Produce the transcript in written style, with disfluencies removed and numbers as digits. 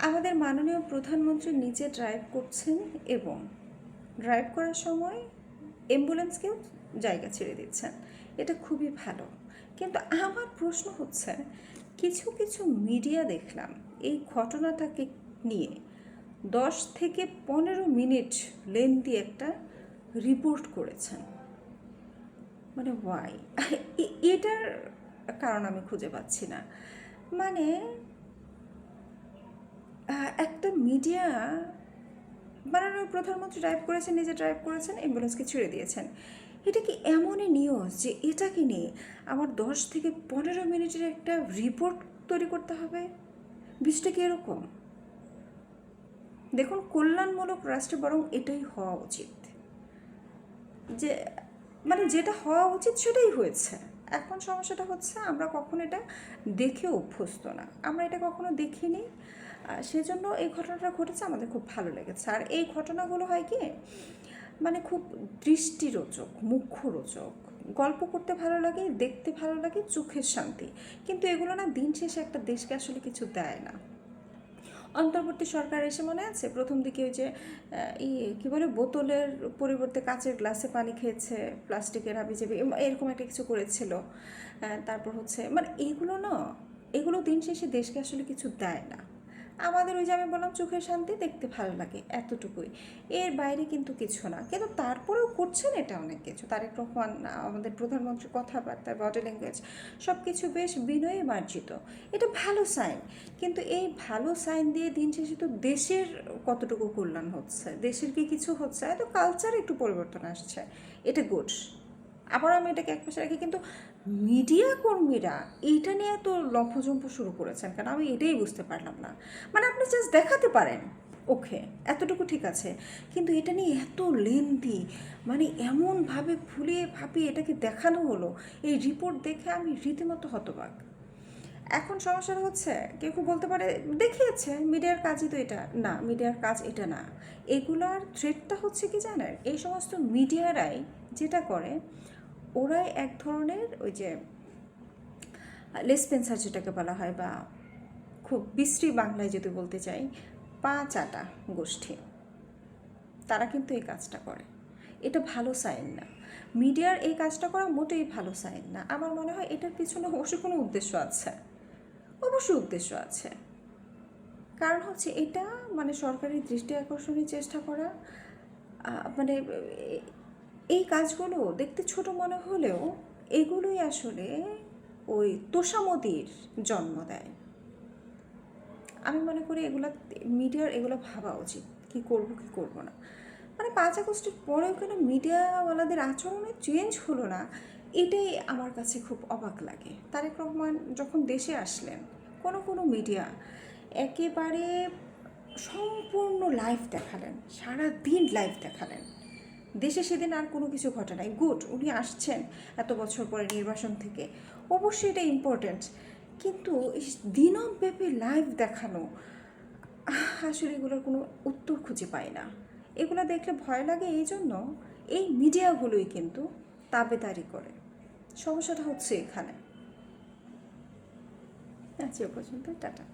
আমাদের মাননীয় প্রধানমন্ত্রী নিজে ড্রাইভ করছেন এবং ড্রাইভ করার সময় অ্যাম্বুলেন্সকেও জায়গা ছেড়ে দিচ্ছেন। এটা খুবই ভালো। কিন্তু আমার প্রশ্ন হচ্ছে, কিছু কিছু মিডিয়া দেখলাম এই ঘটনাটাকে নিয়ে 10 থেকে 15 মিনিট লেন্দি একটা রিপোর্ট করেছেন। মানে ওয়াই? এটার কারণ আমি খুঁজে পাচ্ছি না। মানে একটা মিডিয়া, মাননীয় প্রধানমন্ত্রী ড্রাইভ করেছেন, নিজে ড্রাইভ করেছেন, অ্যাম্বুলেন্সকে ছেড়ে দিয়েছেন। এটা কি এমনই নিউজ যে এটাকে নিয়ে আমার 10 থেকে 15 মিনিটের একটা রিপোর্ট তৈরি করতে হবে? বিষয়টা কি এরকম? দেখুন, কল্যাণমূলক রাষ্ট্রে বরং এটাই হওয়া উচিত, যে মানে যেটা হওয়া উচিত সেটাই হয়েছে। এখন সমস্যাটা হচ্ছে আমরা কখনো এটা দেখে অভ্যস্ত না, আমরা এটা কখনো দেখিনি। সেজন্য এই ঘটনাটা ঘটেছে, আমাদের খুব ভালো লেগেছে। আর এই ঘটনাগুলো হয় কি, মানে খুব দৃষ্টিরোচক, মুখ্যরোচক, গল্প করতে ভালো লাগে, দেখতে ভালো লাগে, চোখের শান্তি। কিন্তু এগুলো না দিন শেষে একটা দেশকে আসলে কিছু দেয় না। অন্তর্বর্তী সরকার এসে মনে আছে প্রথম দিকে ওই যে কী বলে, বোতলের পরিবর্তে কাচের গ্লাসে পানি খেয়েছে, প্লাস্টিকের হাবিজাবি এরকম একটা কিছু করেছিল। তারপর হচ্ছে মানে এগুলো দিন শেষে দেশকে আসলে কিছু দেয় না। আমাদের ওই যে আমি বললাম চোখের শান্তি, দেখতে ভালো লাগে, এতটুকুই, এর বাইরে কিন্তু কিছু না। কিন্তু তারপরেও করছেন এটা অনেক কিছু। তারেক রহমান আমাদের প্রধানমন্ত্রীর কথাবার্তা, বডি ল্যাঙ্গুয়েজ সব কিছু বেশ বিনয়ে মার্জিত, এটা ভালো সাইন। কিন্তু এই ভালো সাইন দিয়ে দিন শেষে তো দেশের কতটুকু কল্যাণ হচ্ছে, দেশের কি কিছু হচ্ছে? হয়তো কালচারে একটু পরিবর্তন আসছে, এটা গুড। আবার আমি এটাকে এক পাশে রাখি, কিন্তু মিডিয়া কর্মীরা এইটা নিয়ে এত লম্ফজম্প শুরু করেছেন কেন, আমি এটাই বুঝতে পারলাম না। মানে আপনি জাস্ট দেখাতে পারেন, ওকে, এতটুকু ঠিক আছে, কিন্তু এটা নিয়ে এত লেন্দি, মানে এমনভাবে ফুলিয়ে ফাঁপিয়ে এটাকে দেখানো হলো, এই রিপোর্ট দেখে আমি রীতিমতো হতবাক। এখন সমস্যাটা হচ্ছে, কেউ কেউ বলতে পারে দেখিয়েছে, মিডিয়ার কাজই তো এটা না, মিডিয়ার কাজ এটা না। এগুলার থ্রেটটা হচ্ছে কি জানেন, এই সমস্ত মিডিয়ারাই যেটা করে, ওরাই এক ধরনের ওই যে লেসপেন্সার যেটাকে বলা হয়, বা খুব বিশ্রী বাংলায় যদি বলতে চাই, পা চাটা গোষ্ঠী, তারা কিন্তু এই কাজটা করে। এটা ভালো সাইন না। মিডিয়ার এই কাজটা করা মোটেই ভালো সাইন না। আমার মনে হয় এটার পিছনে অবশ্যই কোনো উদ্দেশ্য আছে, অবশ্যই উদ্দেশ্য আছে। কারণ হচ্ছে এটা মানে সরকারি দৃষ্টি আকর্ষণের চেষ্টা করা, মানে এই কাজগুলো দেখতে ছোট মনে হলেও এগুলোই আসলে ওই তোষামোদির জন্ম দেয়। আমি মনে করি মিডিয়ার এগুলো ভাবা উচিত, কি করব কি করব না। মানে 5 আগস্টের পরেও কেন মিডিয়াওয়ালাদের আচরণে চেঞ্জ হলো না, এটাই আমার কাছে খুব অবাক লাগে। তারেক রহমান যখন দেশে আসলেন, কোনো মিডিয়া একেবারে সম্পূর্ণ লাইভ দেখালেন, সারা দিন লাইভ দেখালেন। দেশে সেদিন আর কোনো কিছু ঘটে নাই, গুড, উনি আসছেন এত বছর পরে নির্বাচন থেকে, অবশ্যই এটা ইম্পর্ট্যান্ট। কিন্তু দিনব্যাপী লাইভ দেখানো, আসলে এগুলোর কোনো উত্তর খুঁজে পাই না। এগুলো দেখলে ভয় লাগে, এই জন্য এই মিডিয়াগুলোই কিন্তু তাবেদারি করে। সমস্যাটা হচ্ছে এখানে। আচ্ছা, পর্যন্ত, টাটা।